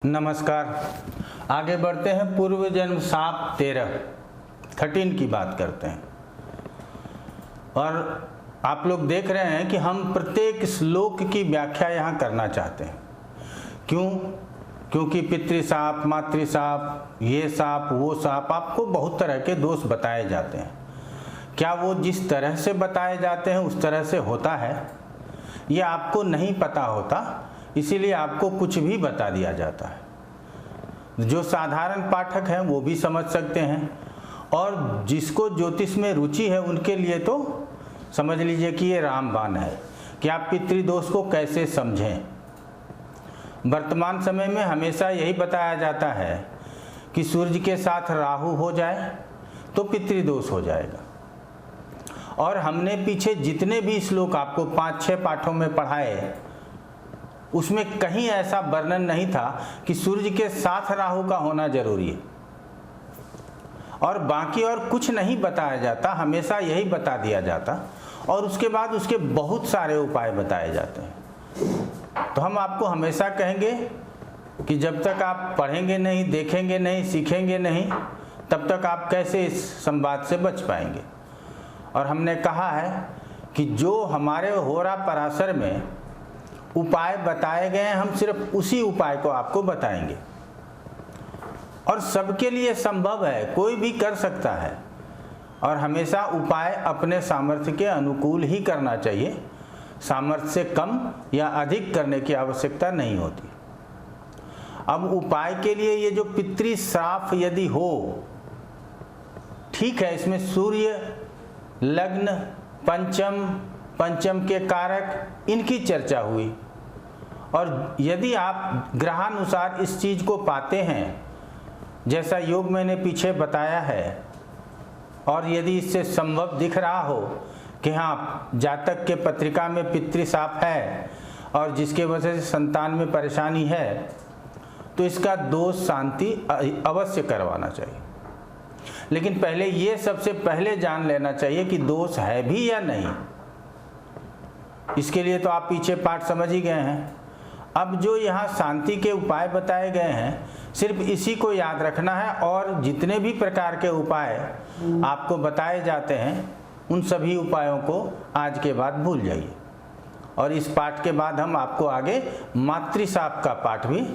नमस्कार। आगे बढ़ते हैं। पूर्व जन्म साप 13 की बात करते हैं। और आप लोग देख रहे हैं कि हम प्रत्येक श्लोक की व्याख्या यहाँ करना चाहते हैं। क्यों? क्योंकि पितृसाप, मातृसाप, ये साप, वो साप, आपको बहुत तरह के दोष बताए जाते हैं। क्या वो जिस तरह से बताए जाते हैं उस तरह से होता है? ये आपको नहीं पता होता, इसीलिए आपको कुछ भी बता दिया जाता है। जो साधारण पाठक हैं वो भी समझ सकते हैं, और जिसको ज्योतिष में रुचि है उनके लिए तो समझ लीजिए कि ये रामबाण है कि आप पितृदोष को कैसे समझें। वर्तमान समय में हमेशा यही बताया जाता है कि सूर्य के साथ राहु हो जाए तो पितृदोष हो जाएगा। और हमने पीछे जितने भी श्लोक आपको 5-6 पाठों में पढ़ाए, उसमें कहीं ऐसा वर्णन नहीं था कि सूर्य के साथ राहु का होना जरूरी है, और बाकी और कुछ नहीं बताया जाता, हमेशा यही बता दिया जाता। और उसके बाद उसके बहुत सारे उपाय बताए जाते हैं। तो हम आपको हमेशा कहेंगे कि जब तक आप पढ़ेंगे नहीं, देखेंगे नहीं, सीखेंगे नहीं, तब तक आप कैसे इस संवाद से बच पाएंगे। और हमने कहा है कि जो हमारे होरा पराशर में उपाय बताए गए हैं, हम सिर्फ उसी उपाय को आपको बताएंगे। और सबके लिए संभव है, कोई भी कर सकता है। और हमेशा उपाय अपने सामर्थ्य के अनुकूल ही करना चाहिए। सामर्थ्य से कम या अधिक करने की आवश्यकता नहीं होती। अब उपाय के लिए ये जो पितृश्राप यदि हो, ठीक है, इसमें सूर्य, लग्न, पंचम के कारक, इनकी चर्चा हुई। और यदि आप ग्रहानुसार इस चीज को पाते हैं, जैसा योग मैंने पीछे बताया है, और यदि इससे संभव दिख रहा हो कि हाँ, जातक के पत्रिका में पितृशाप है और जिसके वजह से संतान में परेशानी है, तो इसका दोष शांति अवश्य करवाना चाहिए। लेकिन पहले ये सबसे पहले जान लेना चाहिए कि दोष है भी या नहीं। इसके लिए तो आप पीछे पाठ समझ ही गए हैं। अब जो यहाँ शांति के उपाय बताए गए हैं, सिर्फ इसी को याद रखना है, और जितने भी प्रकार के उपाय आपको बताए जाते हैं उन सभी उपायों को आज के बाद भूल जाइए। और इस पाठ के बाद हम आपको आगे मातृशाप का पाठ भी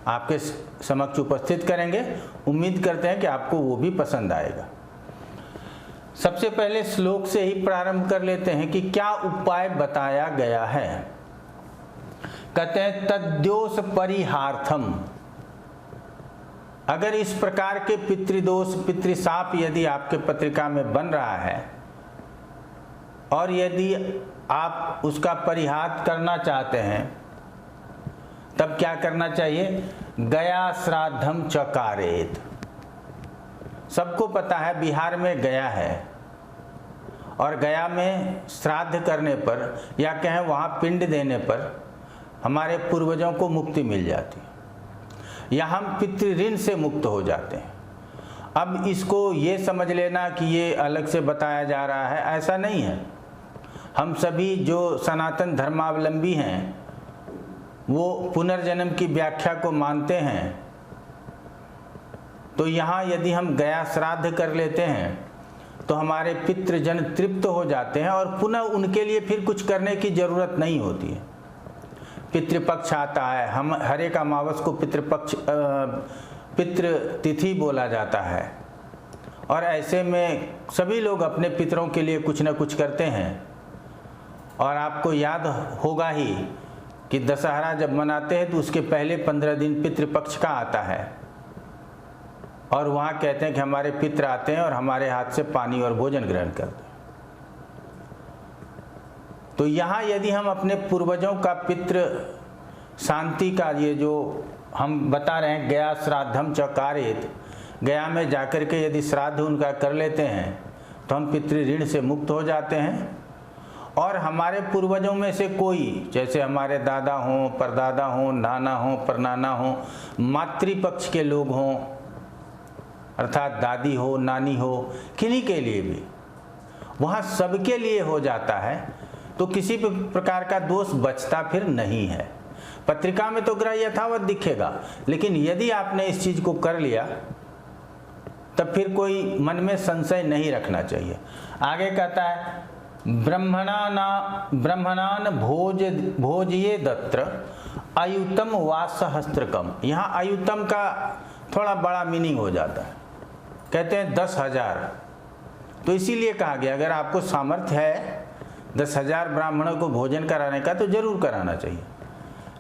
आपके समक्ष उपस्थित करेंगे। उम्मीद करते हैं कि आपको वो भी पसंद आएगा। सबसे पहले श्लोक से ही प्रारंभ कर लेते हैं कि क्या उपाय बताया गया है। कहते हैं तद्दोष परिहार्थम। अगर इस प्रकार के पितृदोष, पितृशाप यदि आपके पत्रिका में बन रहा है, और यदि आप उसका परिहार करना चाहते हैं, तब क्या करना चाहिए? गया श्राद्धम चकारेत। सबको पता है बिहार में गया है, और गया में श्राद्ध करने पर, या कहें वहाँ पिंड देने पर, हमारे पूर्वजों को मुक्ति मिल जाती है, या हम पितृ ऋण से मुक्त हो जाते हैं। अब इसको ये समझ लेना कि ये अलग से बताया जा रहा है, ऐसा नहीं है। हम सभी जो सनातन धर्मावलंबी हैं वो पुनर्जन्म की व्याख्या को मानते हैं। तो यहाँ यदि हम गया श्राद्ध कर लेते हैं तो हमारे पितृजन तृप्त हो जाते हैं, और पुनः उनके लिए फिर कुछ करने की जरूरत नहीं होती है। पितृपक्ष आता है, हम हर एक अमावस को पितृतिथि बोला जाता है, और ऐसे में सभी लोग अपने पितरों के लिए कुछ न कुछ करते हैं। और आपको याद होगा ही कि दशहरा जब मनाते हैं तो उसके पहले 15 दिन पितृपक्ष का आता है, और वहाँ कहते हैं कि हमारे पितर आते हैं और हमारे हाथ से पानी और भोजन ग्रहण करते हैं। तो यहाँ यदि हम अपने पूर्वजों का पितृ शांति का, ये जो हम बता रहे हैं गया श्राद्धम चकारेत, गया में जाकर के यदि श्राद्ध उनका कर लेते हैं तो हम पितृ ऋण से मुक्त हो जाते हैं। और हमारे पूर्वजों में से कोई, जैसे हमारे दादा हों, परदादा हों, नाना हों, परनाना हों, मातृपक्ष के लोग हों, अर्थात दादी हो, नानी हो, किन्हीं के लिए भी, वहाँ सबके लिए हो जाता है। तो किसी भी प्रकार का दोष बचता फिर नहीं है। पत्रिका में तो ग्रह यथावत दिखेगा, लेकिन यदि आपने इस चीज को कर लिया तब फिर कोई मन में संशय नहीं रखना चाहिए। आगे कहता है ब्रह्मणान भोजये दत्र अयुतम वा सहस्त्रकम। यहाँ अयुतम का थोड़ा बड़ा मीनिंग हो जाता है, कहते हैं 10,000। तो इसीलिए कहा गया अगर आपको सामर्थ्य है 10,000 ब्राह्मणों को भोजन कराने का तो जरूर कराना चाहिए,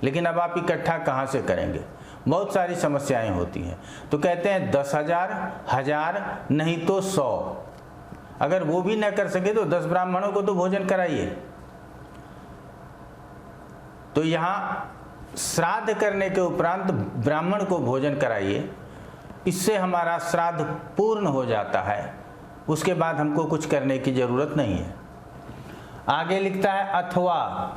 लेकिन अब आप इकट्ठा कहाँ से करेंगे, बहुत सारी समस्याएं होती हैं। तो कहते हैं 10,000, 1,000 नहीं तो 100। अगर वो भी न कर सके तो 10 ब्राह्मणों को तो भोजन कराइए। तो यहाँ श्राद्ध करने के उपरांत ब्राह्मण को भोजन कराइए, इससे हमारा श्राद्ध पूर्ण हो जाता है, उसके बाद हमको कुछ करने की जरूरत नहीं है। आगे लिखता है अथवा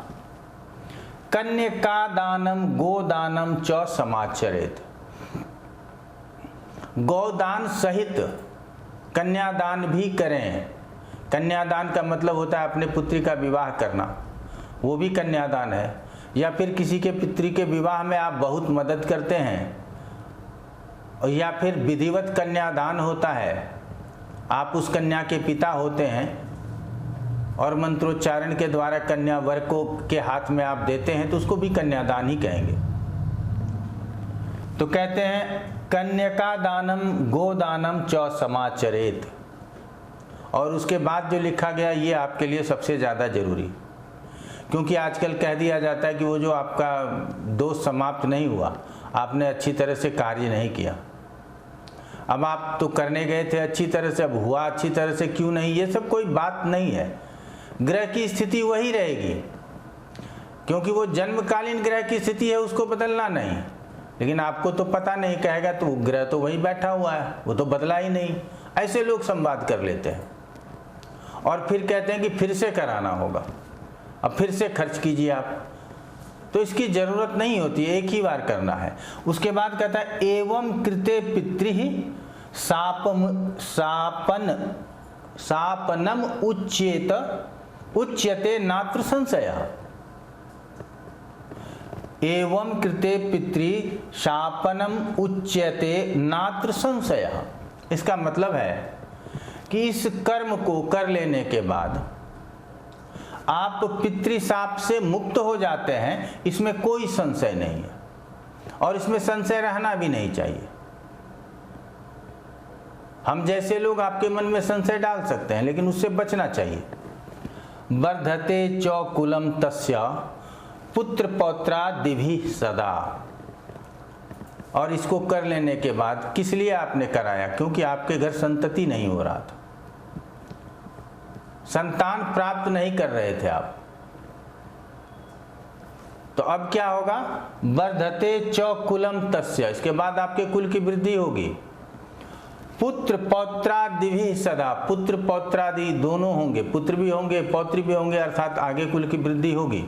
कन्यका दानम गोदानम च समाचरेत। गौदान सहित कन्यादान भी करें। कन्यादान का मतलब होता है अपने पुत्री का विवाह करना, वो भी कन्यादान है। या फिर किसी के पुत्री के विवाह में आप बहुत मदद करते हैं, या फिर विधिवत कन्यादान होता है, आप उस कन्या के पिता होते हैं और मंत्रोच्चारण के द्वारा कन्या वर को के हाथ में आप देते हैं, तो उसको भी कन्यादान ही कहेंगे। तो कहते हैं कन्यका दानम गोदानम च समाचरेत। और उसके बाद जो लिखा गया ये आपके लिए सबसे ज़्यादा जरूरी, क्योंकि आजकल कह दिया जाता है कि वो जो आपका दोष समाप्त नहीं हुआ, आपने अच्छी तरह से कार्य नहीं किया। अब आप तो करने गए थे अच्छी तरह से, अब हुआ अच्छी तरह से क्यों नहीं, ये सब कोई बात नहीं है। ग्रह की स्थिति वही रहेगी, क्योंकि वो जन्मकालीन ग्रह की स्थिति है, उसको बदलना नहीं। लेकिन आपको तो पता नहीं, कहेगा तो ग्रह तो वही बैठा हुआ है, वो तो बदला ही नहीं। ऐसे लोग संवाद कर लेते हैं और फिर कहते हैं कि फिर से कराना होगा, अब फिर से खर्च कीजिए आप। तो इसकी जरूरत नहीं होती, एक ही बार करना है। उसके बाद कहता है एवं कृते पितृ सापनम उच्यते नात्र संशय। एवं कृते पितृ शापनम उच्यते नात्र संशय। इसका मतलब है कि इस कर्म को कर लेने के बाद आप पितृशाप से मुक्त हो जाते हैं, इसमें कोई संशय नहीं है, और इसमें संशय रहना भी नहीं चाहिए। हम जैसे लोग आपके मन में संशय डाल सकते हैं, लेकिन उससे बचना चाहिए। वर्धते च कुलम तस्य पुत्र पौत्रादिभि सदा। और इसको कर लेने के बाद किस लिए आपने कराया, क्योंकि आपके घर संतति नहीं हो रहा था, संतान प्राप्त नहीं कर रहे थे आप। तो अब क्या होगा, वर्धते च कुलम तस्य, इसके बाद आपके कुल की वृद्धि होगी। पुत्र पौत्रादि भी सदा, पुत्र पौत्रादि दोनों होंगे, पुत्र भी होंगे पौत्र भी होंगे, अर्थात आगे कुल की वृद्धि होगी।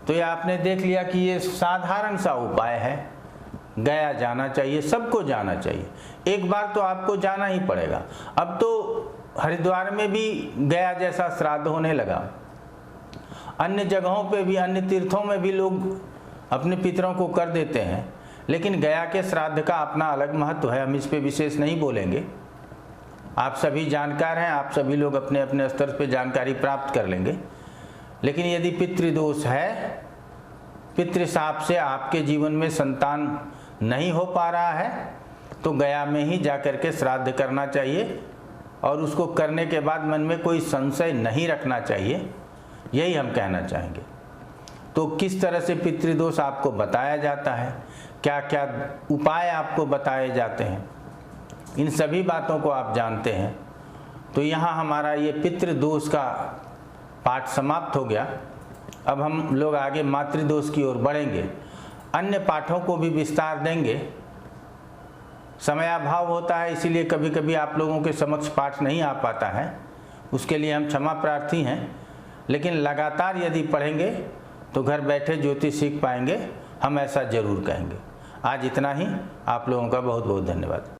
तो ये आपने देख लिया कि ये साधारण सा उपाय है, गया जाना चाहिए, सबको जाना चाहिए। एक बार तो आपको जाना ही पड़ेगा। अब तो हरिद्वार में भी गया जैसा श्राद्ध होने लगा, अन्य जगहों पे भी, अन्य तीर्थों में भी लोग अपने पितरों को कर देते हैं, लेकिन गया के श्राद्ध का अपना अलग महत्व है। हम इस पे विशेष नहीं बोलेंगे, आप सभी जानकार हैं, आप सभी लोग अपने अपने स्तर पे जानकारी प्राप्त कर लेंगे। लेकिन यदि पितृदोष है, पितृशाप से आपके जीवन में संतान नहीं हो पा रहा है, तो गया में ही जाकर के श्राद्ध करना चाहिए, और उसको करने के बाद मन में कोई संशय नहीं रखना चाहिए, यही हम कहना चाहेंगे। तो किस तरह से पितृदोष आपको बताया जाता है, क्या क्या उपाय आपको बताए जाते हैं, इन सभी बातों को आप जानते हैं। तो यहाँ हमारा ये पितृदोष का पाठ समाप्त हो गया। अब हम लोग आगे मातृदोष की ओर बढ़ेंगे, अन्य पाठों को भी विस्तार देंगे। समयाभाव होता है, इसीलिए कभी कभी आप लोगों के समक्ष पाठ नहीं आ पाता है, उसके लिए हम क्षमा प्रार्थी हैं। लेकिन लगातार यदि पढ़ेंगे तो घर बैठे ज्योतिष सीख पाएंगे, हम ऐसा जरूर कहेंगे। आज इतना ही, आप लोगों का बहुत बहुत धन्यवाद।